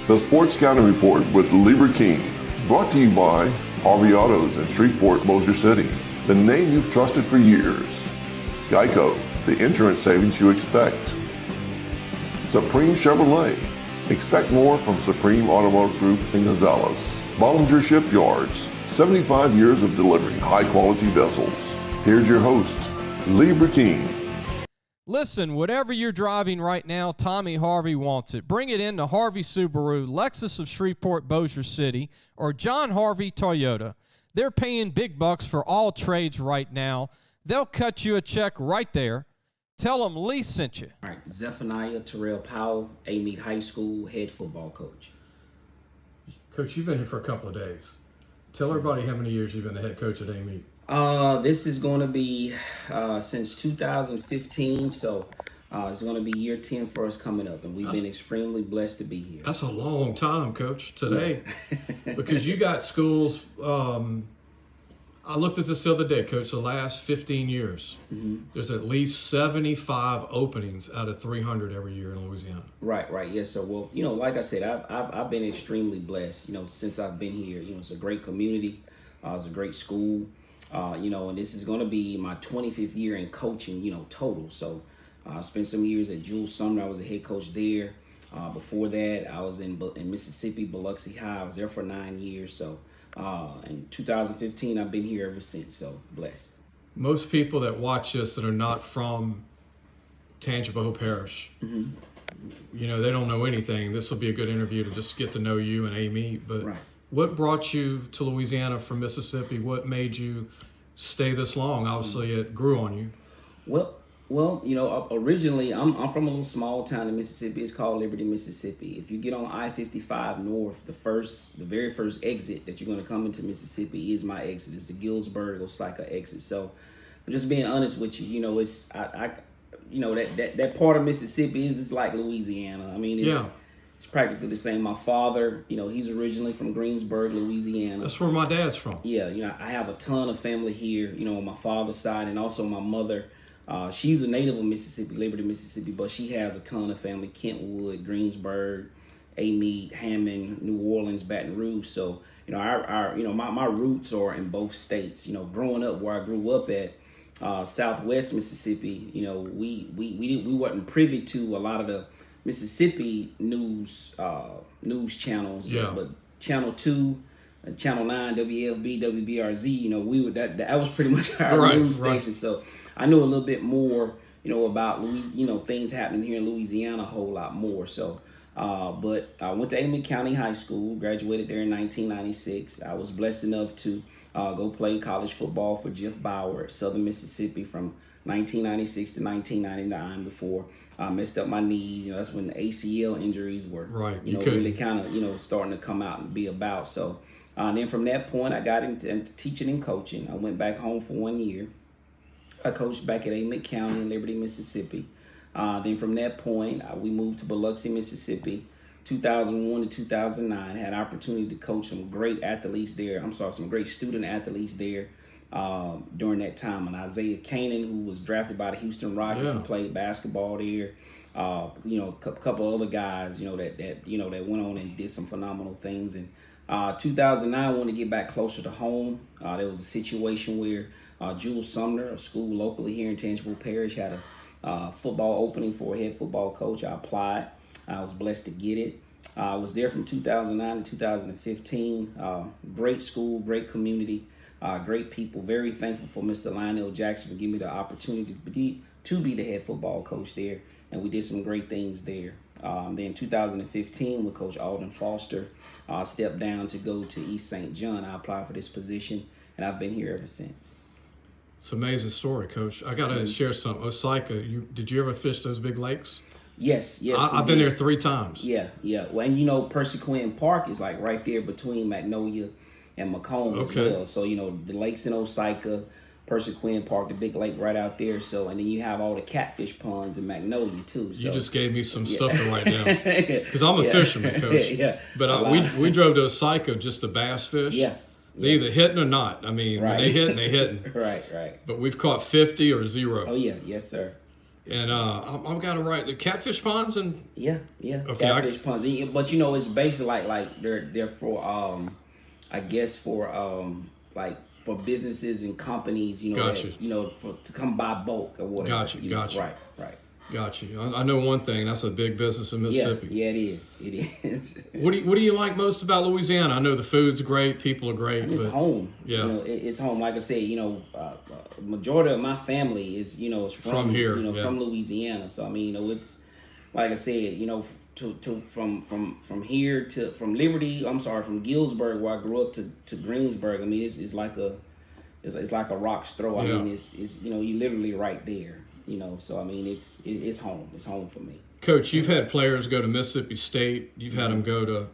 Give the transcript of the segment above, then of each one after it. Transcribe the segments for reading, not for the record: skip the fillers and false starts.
The Sports Scouting Report with Lieber King, brought to you by Harvey Autos in Shreveport, Bossier City, the name you've trusted for years. Geico, the insurance savings you expect. Supreme Chevrolet, expect more from Supreme Automotive Group in Gonzales. Bollinger Shipyards, 75 years of delivering high-quality vessels. Here's your host, Lieber King. Listen, whatever you're driving right now, Tommy Harvey wants it. Bring it in to Harvey Subaru, Lexus of Shreveport, Bossier City, or John Harvey Toyota. They're paying big bucks for all trades right now. They'll cut you a check right there. Tell them Lee sent you. All right, Zephaniah Powell, Amite High School head football coach. Coach, you've been here for a couple of days. Tell everybody how many years you've been the head coach at Amite. This is going to be since 2015, so it's going to be year 10 for us coming up, and we've been extremely blessed to be here. That's a long time, Coach, today. Yeah. Because you got schools, I looked at this the other day, Coach, the last 15 years, there's at least 75 openings out of 300 every year in Louisiana. Right, yes, sir. Well, like I said, I've been extremely blessed, since I've been here. It's a great community. It's a great school. And this is going to be my 25th year in coaching, total. So I spent some years at Jules Sumner. I was a head coach there. Before that, I was in Mississippi, Biloxi High. I was there for 9 years. So in 2015, I've been here ever since. So blessed. Most people that watch us that are not from Tangipahoa Parish, they don't know anything. This will be a good interview to just get to know you and Amy. But right. What brought you to Louisiana from Mississippi? What made you stay this long? Obviously, it grew on you. Well, originally I'm from a little small town in Mississippi. It's called Liberty, Mississippi. If you get on I-55 north, the very first exit that you're going to come into Mississippi is my exit. It's the Gillsburg, Osaka exit. So, I'm just being honest with you. It's that part of Mississippi is just like Louisiana. I mean, It's practically the same. My father, he's originally from Greensburg, Louisiana. That's where my dad's from. Yeah, I have a ton of family here, on my father's side, and also my mother. She's a native of Mississippi, Liberty, Mississippi, but she has a ton of family: Kentwood, Greensburg, Amite, Hammond, New Orleans, Baton Rouge. So, my roots are in both states. Growing up where I grew up at, Southwest Mississippi, we wasn't privy to a lot of the Mississippi news channels, but Channel 2, Channel 9, WFB, WBRZ, that was pretty much our news station. So I know a little bit more, about things happening here in Louisiana a whole lot more. So, but I went to Amite County High School, graduated there in 1996. I was blessed enough to go play college football for Jeff Bauer at Southern Mississippi from 1996 to 1999 before I messed up my knees. That's when the ACL injuries were, really kind of, starting to come out and be about. So then from that point, I got into teaching and coaching. I went back home for 1 year. I coached back at Amite County in Liberty, Mississippi. Then from that point, we moved to Biloxi, Mississippi. 2001 to 2009, had opportunity to coach some great athletes there. Some great student athletes there. During that time, and Isaiah Canaan, who was drafted by the Houston Rockets and played basketball there, a couple other guys, that went on and did some phenomenal things. And 2009, I wanted to get back closer to home. There was a situation where Jules Sumner, a school locally here in Tangipahoa Parish, had a football opening for a head football coach. I applied. I was blessed to get it. I was there from 2009 to 2015. Great school, great community. Great people. Very thankful for Mr. Lionel Jackson for giving me the opportunity to be the head football coach there, and we did some great things there. Then 2015, with Coach Alden Foster, stepped down to go to East St. John. I applied for this position, and I've been here ever since. It's an amazing story, Coach. I got to share something. Osaka, did you ever fish those big lakes? Yes. I've been there 3 times. Yeah. Well, and Persequin Park is like right there between Magnolia and Macomb as well. So, the lakes in Osaka, Persequin Park, the big lake right out there. So, and then you have all the catfish ponds in Magnolia too. So. You just gave me some stuff to write down. Because I'm a fisherman, Coach. But we drove to Osaka just to bass fish. Yeah. They either hitting or not. I mean, when they hitting, they hitting. Right. But we've caught 50 or 0. Oh, yeah. Yes, sir. And I've got to write the catfish ponds and yeah. Okay, catfish ponds. But it's basically like they're for I guess for like for businesses and companies, gotcha. that, to come buy bulk or whatever. Gotcha. Right. Got you. I know one thing. That's a big business in Mississippi. Yeah, it is. It is. What do you like most about Louisiana? I know the food's great, people are great. And it's home. Yeah. It's home. Like I said, majority of my family is from here. From Louisiana. So I mean, it's like I said, from here to from Gillsburg, where I grew up, to Greensburg. I mean, it's like a rock's throw. I mean, it's you literally right there. So I mean, it's home. It's home for me. Coach, you've had players go to Mississippi State. You've had them go to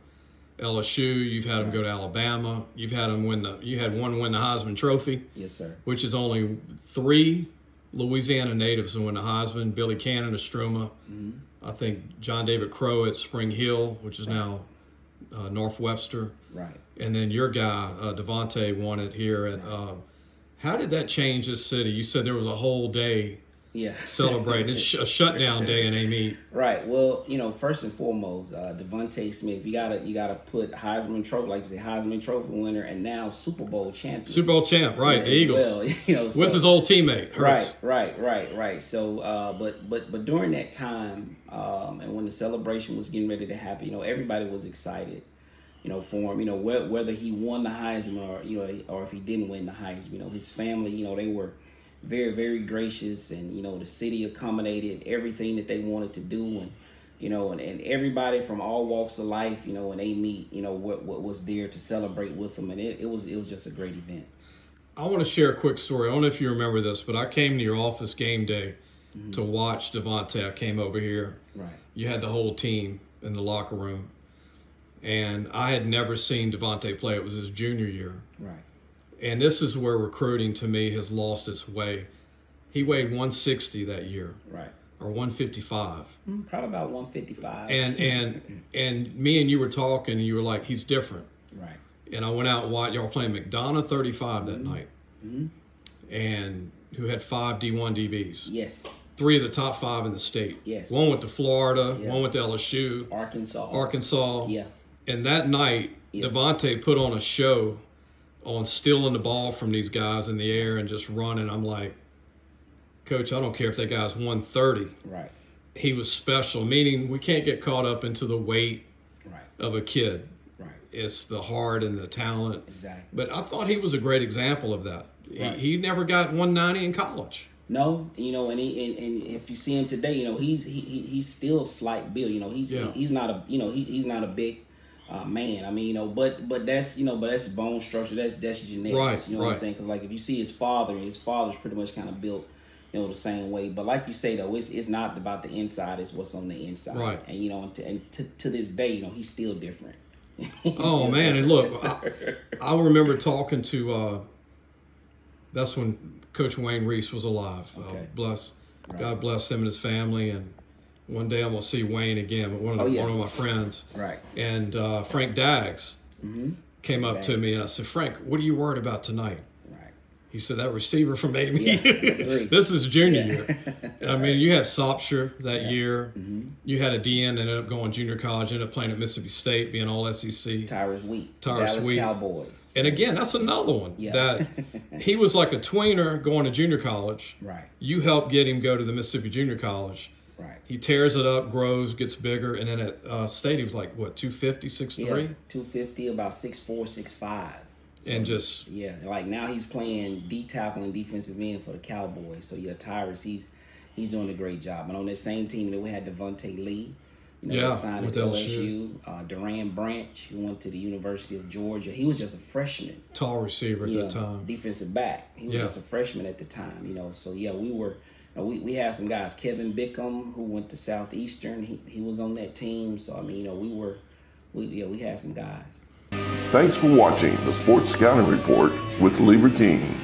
LSU. You've had them go to Alabama. You've had them win the Heisman Trophy. Yes, sir. Which is only 3 Louisiana natives who win the Heisman: Billy Cannon of Struma. Mm-hmm. I think John David Crow at Spring Hill, which is now North Webster. Right. And then your guy Devontae won it here at. How did that change this city? You said there was a whole day. Yeah. Celebrating. It's a shutdown day in Amite. Right. Well, first and foremost, Devontae Smith, you gotta put Heisman Trophy, like you say, Heisman Trophy winner, and now Super Bowl champion. Super Bowl champ, right? The Eagles. Well, with his old teammate. Hurts. Right. So, but during that time, and when the celebration was getting ready to happen, everybody was excited. For him, whether he won the Heisman or if he didn't win the Heisman, his family, they were very, very gracious, and the city accommodated everything that they wanted to do, and everybody from all walks of life, and they meet, what was there to celebrate with them, and it was just a great event. I want to share a quick story. I don't know if you remember this, but I came to your office game day to watch Devontae. I came over here. Right. You had the whole team in the locker room, and I had never seen Devontae play. It was his junior year. Right. And this is where recruiting to me has lost its way. He weighed 160 that year. Right. Or 155. Probably about 155. And me and you were talking, and you were like, he's different. Right. And I went out and watched, y'all were playing McDonough 35 that night. Mm-hmm. And who had 5 D1 DBs. Yes. 3 of the top 5 in the state. Yes. One went to Florida, one went to LSU. Arkansas. Yeah. And that night, Devontae put on a show on stealing the ball from these guys in the air and just running. I'm like, Coach, I don't care if that guy's 130. Right. He was special, meaning we can't get caught up into the weight of a kid. Right. It's the heart and the talent. Exactly. But I thought he was a great example of that. Right. He never got 190 in college. No, and if you see him today, he's still slight build. He's not a big man. I mean, but that's that's bone structure. That's genetics. Right, what I'm saying? Because like if you see his father's pretty much kind of built, the same way. But like you say though, it's not about the inside. It's what's on the inside. Right. And to this day, he's still different. Oh man, and look, I remember talking to. That's when Coach Wayne Reese was alive. Okay. God bless him and his family. And one day I'm gonna see Wayne again, one of my friends. Right. And Frank Daggs came up to me and I said, Frank, what are you worried about tonight? Right. He said, that receiver from Amite. Yeah, this is junior year. And I mean, you had Sopsher that year. Mm-hmm. You had a DN that ended up going junior college, ended up playing at Mississippi State, being all SEC. Tyrus Wheat. Dallas Cowboys. And again, that's another one. Yeah. That he was like a tweener going to junior college. Right. You helped get him go to the Mississippi Junior College. Right. He tears it up, grows, gets bigger, and then at State he was like, what, 250, 6'3"? Yeah, 250, about 6'4", 6'5". So, and just like now he's playing D tackle and defensive end for the Cowboys. So Tyrus, he's doing a great job. And on that same team, we had Devontae Lee, signed at LSU. Duran Branch, who went to the University of Georgia. He was just a freshman. Tall receiver at that time. Defensive back. He was just a freshman at the time. So we were. We had some guys. Kevin Bickham, who went to Southeastern. He was on that team. So I mean, we had some guys. Thanks for watching the Sports Scouting Report with Lieber King.